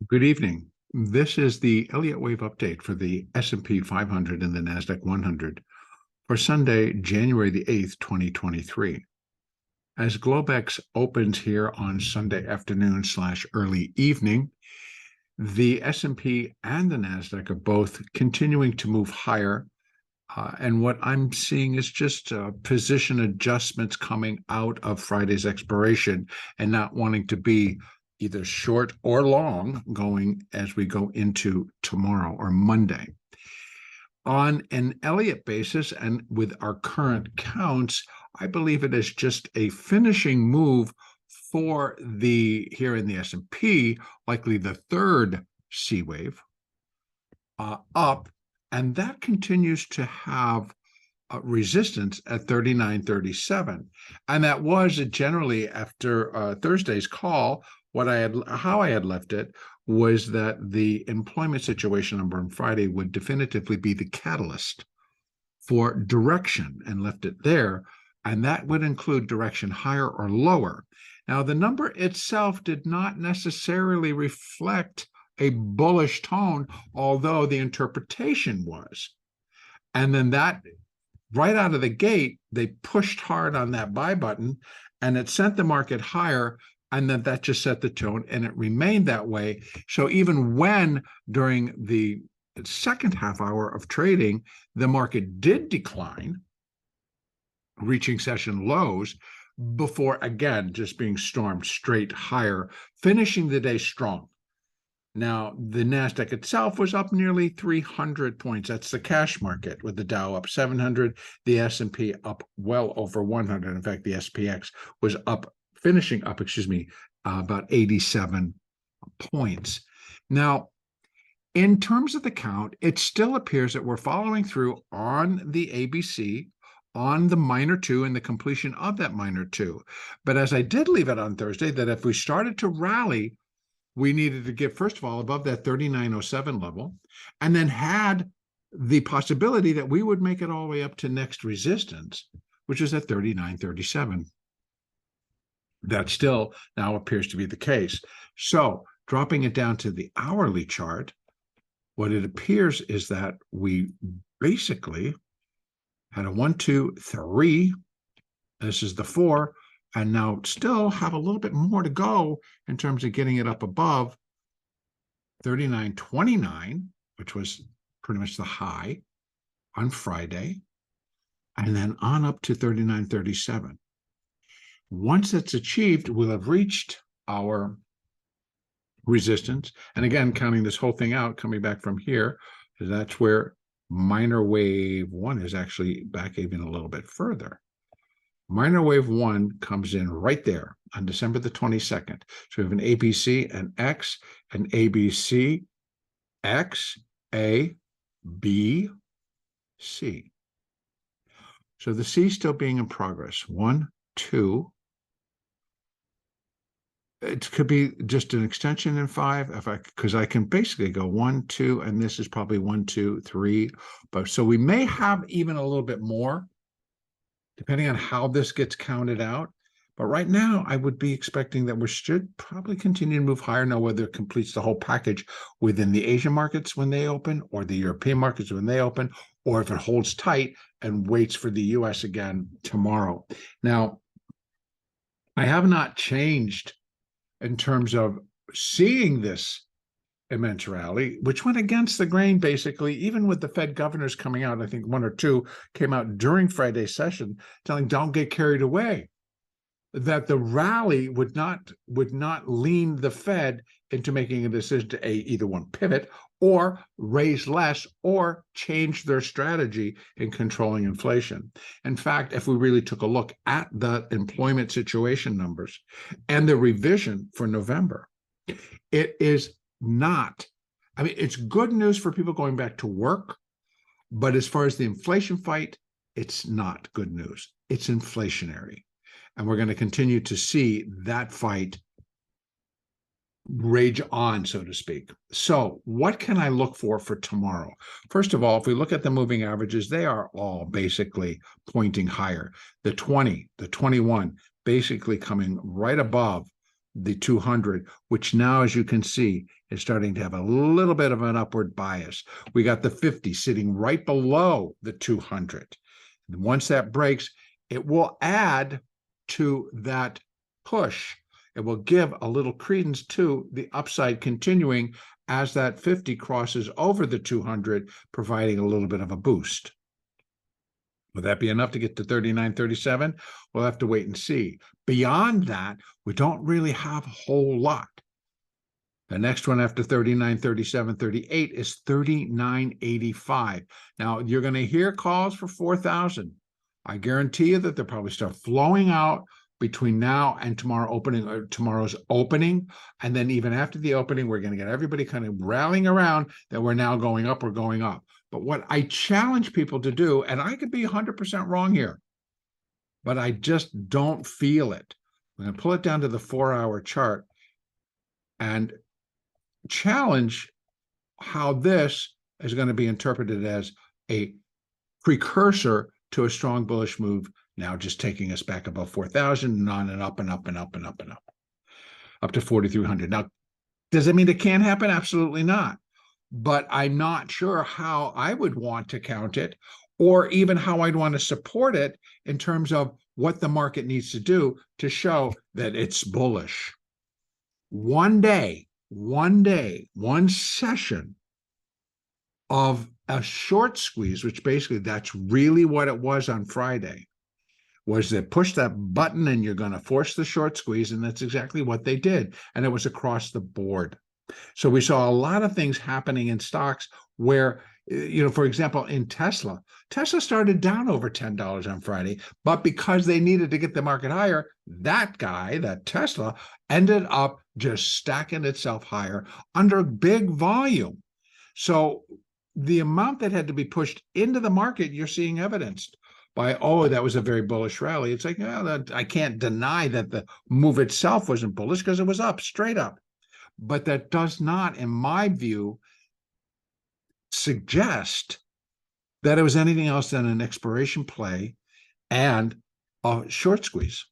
Good evening. This is the Elliott wave update for the S&P 500 and the NASDAQ 100 for Sunday, January the 8th, 2023. As Globex opens here on Sunday afternoon / early evening, the S&P and the NASDAQ are both continuing to move higher. And what I'm seeing is just position adjustments coming out of Friday's expiration and not wanting to be either short or long going as we go into tomorrow or Monday. On an Elliott basis and with our current counts, I believe it is just a finishing move for here in the S&P, likely the third C wave up. And that continues to have resistance at 39.37. And that was generally after Thursday's call. How I had left it was that the employment situation number on Friday would definitively be the catalyst for direction, and left it there. And that would include direction higher or lower. Now, the number itself did not necessarily reflect a bullish tone, although the interpretation was. And then that right out of the gate, they pushed hard on that buy button and it sent the market higher. And then that just set the tone and it remained that way. So even when during the second half hour of trading, the market did decline, reaching session lows before again just being stormed straight higher, finishing the day strong. Now, the NASDAQ itself was up nearly 300 points. That's the cash market, with the Dow up 700, the S&P up well over 100. In fact, the SPX was finishing up, about 87 points. Now, in terms of the count, it still appears that we're following through on the ABC, on the minor two and the completion of that minor two. But as I did leave it on Thursday, that if we started to rally, we needed to get, first of all, above that 39.07 level, and then had the possibility that we would make it all the way up to next resistance, which is at 39.37. That still now appears to be the case. So dropping it down to the hourly chart, what it appears is that we basically had a 1, 2, 3. This is the 4. And now still have a little bit more to go in terms of getting it up above 39.29, which was pretty much the high on Friday, and then on up to 39.37. Once that's achieved, we'll have reached our resistance. And again, counting this whole thing out, coming back from here, that's where minor wave 1 is actually back even a little bit further. Minor wave 1 comes in right there on December the 22nd. So we have an ABC, an X, an ABC, X, A, B, C. So the C still being in progress. 1, 2. It could be just an extension in 5, because I can basically go 1, 2, and this is probably 1, 2, 3. But so we may have even a little bit more, depending on how this gets counted out. But right now, I would be expecting that we should probably continue to move higher. Now, whether it completes the whole package within the Asian markets when they open, or the European markets when they open, or if it holds tight and waits for the US again tomorrow. Now, I have not changed in terms of seeing this immense rally, which went against the grain, basically, even with the Fed governors coming out. I think 1 or 2 came out during Friday's session telling don't get carried away, that the rally would not lean the Fed into making a decision to either one, pivot or raise less or change their strategy in controlling inflation. In fact, if we really took a look at the employment situation numbers and the revision for November, it is not. I mean, it's good news for people going back to work, but as far as the inflation fight, it's not good news. It's inflationary. And we're going to continue to see that fight rage on, so to speak. So what can I look for tomorrow? First of all, if we look at the moving averages, they are all basically pointing higher. The 20, the 21, basically coming right above the 200, which now, as you can see, is starting to have a little bit of an upward bias. We got the 50 sitting right below the 200. And once that breaks, it will add to that push. It will give a little credence to the upside continuing as that 50 crosses over the 200, providing a little bit of a boost. Will that be enough to get to 39.37? We'll have to wait and see. Beyond that, we don't really have a whole lot. The next one after 39.37.38 is 39.85. Now, you're going to hear calls for 4,000. I guarantee you that they'll probably start flowing out between now and tomorrow's opening. And then even after the opening, we're going to get everybody kind of rallying around that we're now going up, we're going up. But what I challenge people to do, and I could be 100% wrong here, but I just don't feel it. I'm going to pull it down to the 4-hour chart and challenge how this is going to be interpreted as a precursor to a strong bullish move, now just taking us back above 4,000 and on and up and up and up and up and up to 4,300. Now, does it mean it can't happen? Absolutely not. But I'm not sure how I would want to count it, or even how I'd want to support it in terms of what the market needs to do to show that it's bullish. One day, one session of a short squeeze, which basically that's really what it was on Friday, was they push that button and you're going to force the short squeeze, and that's exactly what they did. And it was across the board. So we saw a lot of things happening in stocks where, for example, in Tesla started down over $10 on Friday, but because they needed to get the market higher, that Tesla, ended up just stacking itself higher under big volume. So the amount that had to be pushed into the market, you're seeing evidenced by, oh, that was a very bullish rally. It's like, I can't deny that the move itself wasn't bullish because it was up, straight up. But that does not, in my view, suggest that it was anything else than an expiration play and a short squeeze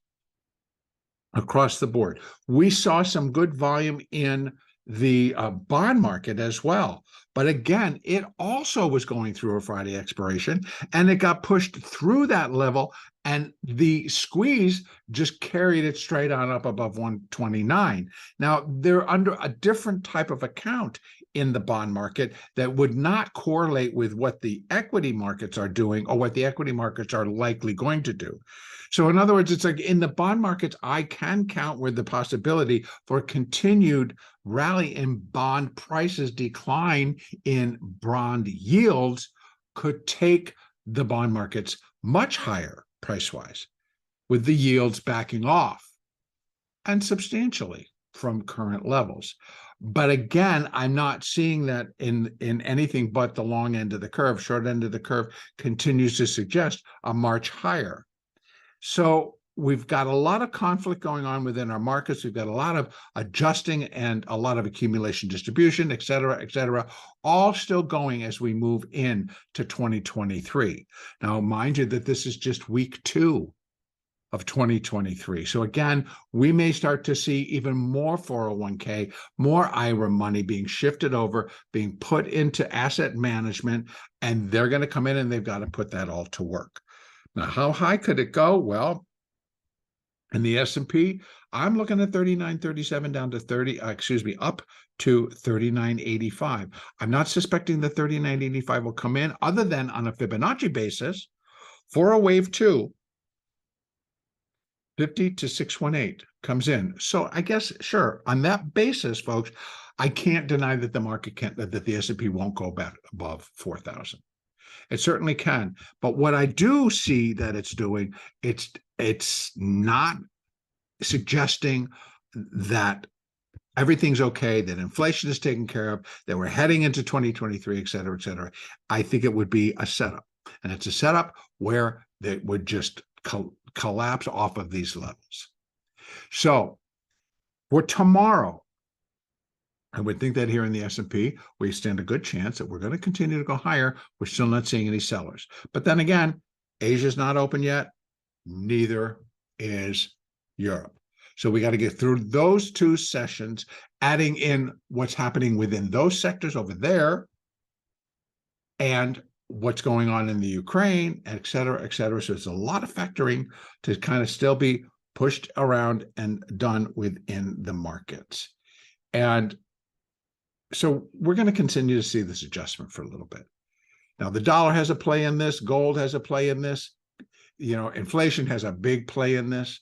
across the board. We saw some good volume in the bond market as well. But again, it also was going through a Friday expiration, and it got pushed through that level, and the squeeze just carried it straight on up above 129. Now, they're under a different type of account in the bond market that would not correlate with what the equity markets are doing or what the equity markets are likely going to do. So in other words, it's like in the bond markets, I can count with the possibility for continued rally in bond prices, decline in bond yields could take the bond markets much higher price-wise, with the yields backing off and substantially from current levels. But again, I'm not seeing that in anything but the long end of the curve. Short end of the curve continues to suggest a march higher. So we've got a lot of conflict going on within our markets. We've got a lot of adjusting and a lot of accumulation distribution, et cetera, all still going as we move in to 2023. Now, mind you that this is just week 2 of 2023. So again, we may start to see even more 401k, more IRA money being shifted over, being put into asset management, and they're going to come in and they've got to put that all to work. Now, how high could it go? Well, in the S&P, I'm looking at 39.37 down to up to 39.85. I'm not suspecting that 39.85 will come in, other than on a Fibonacci basis for a wave 2. 50 to 618 comes in. So I guess, sure, on that basis, folks, I can't deny that the market can't, that the S&P won't go back above 4,000. It certainly can. But what I do see that it's doing, it's not suggesting that everything's okay, that inflation is taken care of, that we're heading into 2023, et cetera, et cetera. I think it would be a setup. And it's a setup where they would just collapse off of these levels. So for tomorrow, I would think that here in the S&P, we stand a good chance that we're going to continue to go higher. We're still not seeing any sellers. But then again, Asia's not open yet. Neither is Europe. So we got to get through those two sessions, adding in what's happening within those sectors over there and what's going on in the Ukraine, et cetera, et cetera. So it's a lot of factoring to kind of still be pushed around and done within the markets. And so we're going to continue to see this adjustment for a little bit. Now, the dollar has a play in this. Gold has a play in this. You know, inflation has a big play in this.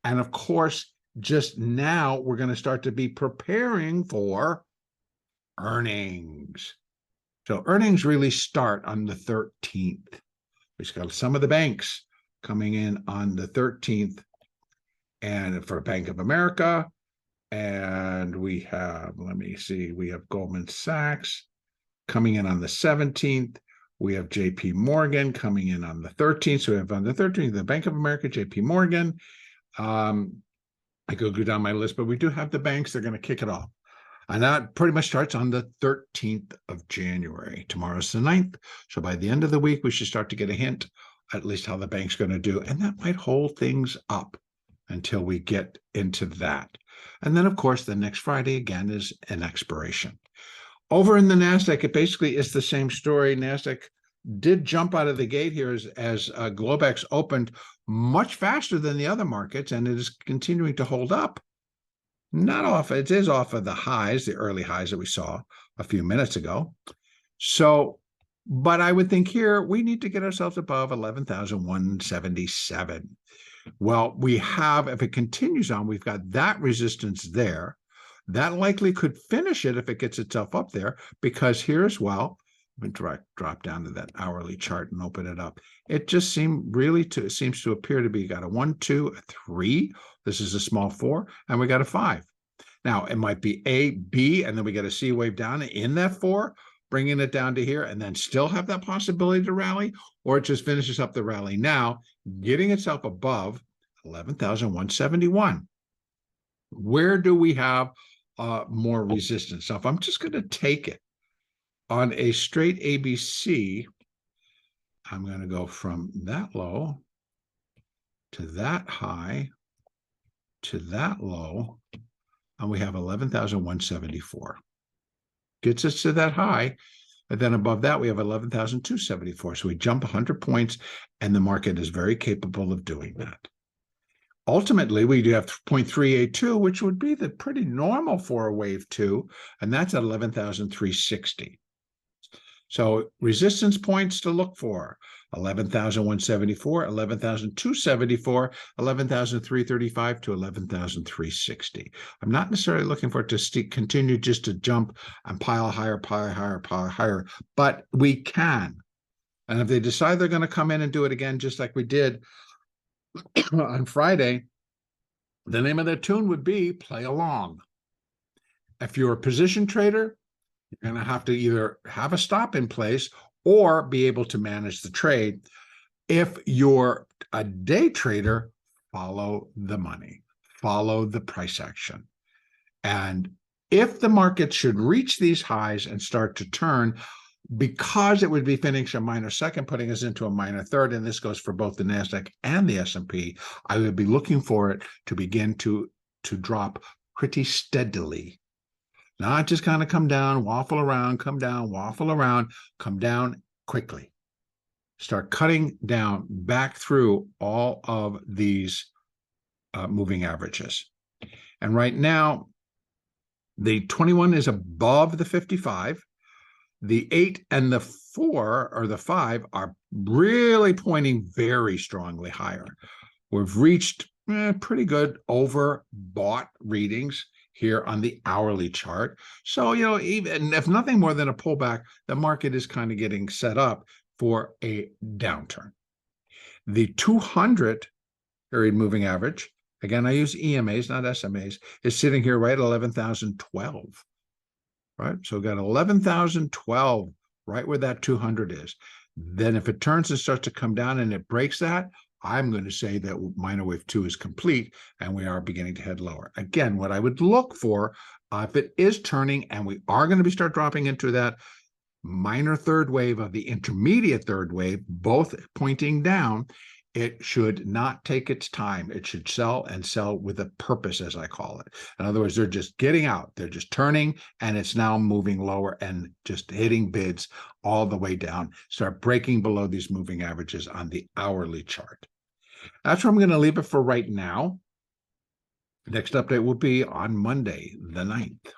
And of course, just now we're going to start to be preparing for earnings. So earnings really start on the 13th. We've got some of the banks coming in on the 13th, and for Bank of America. And we have, let me see, we have Goldman Sachs coming in on the 17th. We have JP Morgan coming in on the 13th. So we have on the 13th, the Bank of America, JP Morgan. I could go down my list, but we do have the banks. They're going to kick it off. And that pretty much starts on the 13th of January. Tomorrow's the 9th. So by the end of the week, we should start to get a hint, at least how the bank's going to do. And that might hold things up until we get into that. And then, of course, the next Friday, again, is an expiration. Over in the NASDAQ, it basically is the same story. NASDAQ did jump out of the gate here as Globex opened much faster than the other markets, and it is continuing to hold up. Not off, it is off of the highs, the early highs that we saw a few minutes ago. So, but I would think here we need to get ourselves above 11,177. Well, we have, if it continues on, we've got that resistance there. That likely could finish it if it gets itself up there, because here as well, I'm going to drop down to that hourly chart and open it up. It just seems to appear to be got a 1, 2, a 3. This is a small 4, and we got a 5. Now, it might be A, B, and then we get a C wave down in that 4, bringing it down to here, and then still have that possibility to rally, or it just finishes up the rally now, getting itself above 11,171. Where do we have more resistance? So if I'm just going to take it on a straight ABC, I'm going to go from that low to that high to that low, and we have 11,174. Gets us to that high, and then above that we have 11,274. So we jump 100 points, and the market is very capable of doing that. Ultimately, we do have 0.382, which would be the pretty normal for a wave 2, and that's at 11,360. So resistance points to look for: 11,174, 11,274, 11,335 to 11,360. I'm not necessarily looking for it to continue just to jump and pile higher, but we can. And if they decide they're going to come in and do it again, just like we did on Friday, the name of that tune would be play along. If you're a position trader, you're going to have to either have a stop in place or be able to manage the trade. If you're a day trader, follow the money, follow the price action. And if the market should reach these highs and start to turn, because it would be finishing a minor second, putting us into a minor third, and this goes for both the NASDAQ and the S&P, I would be looking for it to begin to drop pretty steadily. Not just kind of come down, waffle around, come down, waffle around, come down quickly. Start cutting down back through all of these moving averages. And right now, the 21 is above the 55. The 8 and the 4 or the 5 are really pointing very strongly higher. We've reached pretty good overbought readings here on the hourly chart. So, you know, even if nothing more than a pullback, the market is kind of getting set up for a downturn. The 200 period moving average, again, I use EMAs, not SMAs, is sitting here right at 11,012. Right? So we've got 11,012 right where that 200 is. Then if it turns and starts to come down and it breaks that, I'm going to say that minor wave 2 is complete and we are beginning to head lower. Again, what I would look for, if it is turning and we are going to start dropping into that minor third wave of the intermediate third wave, both pointing down, It should not take its time. It should sell and sell with a purpose, as I call it. In other words, they're just getting out. They're just turning, and it's now moving lower and just hitting bids all the way down. Start breaking below these moving averages on the hourly chart. That's where I'm going to leave it for right now. Next update will be on Monday, the 9th.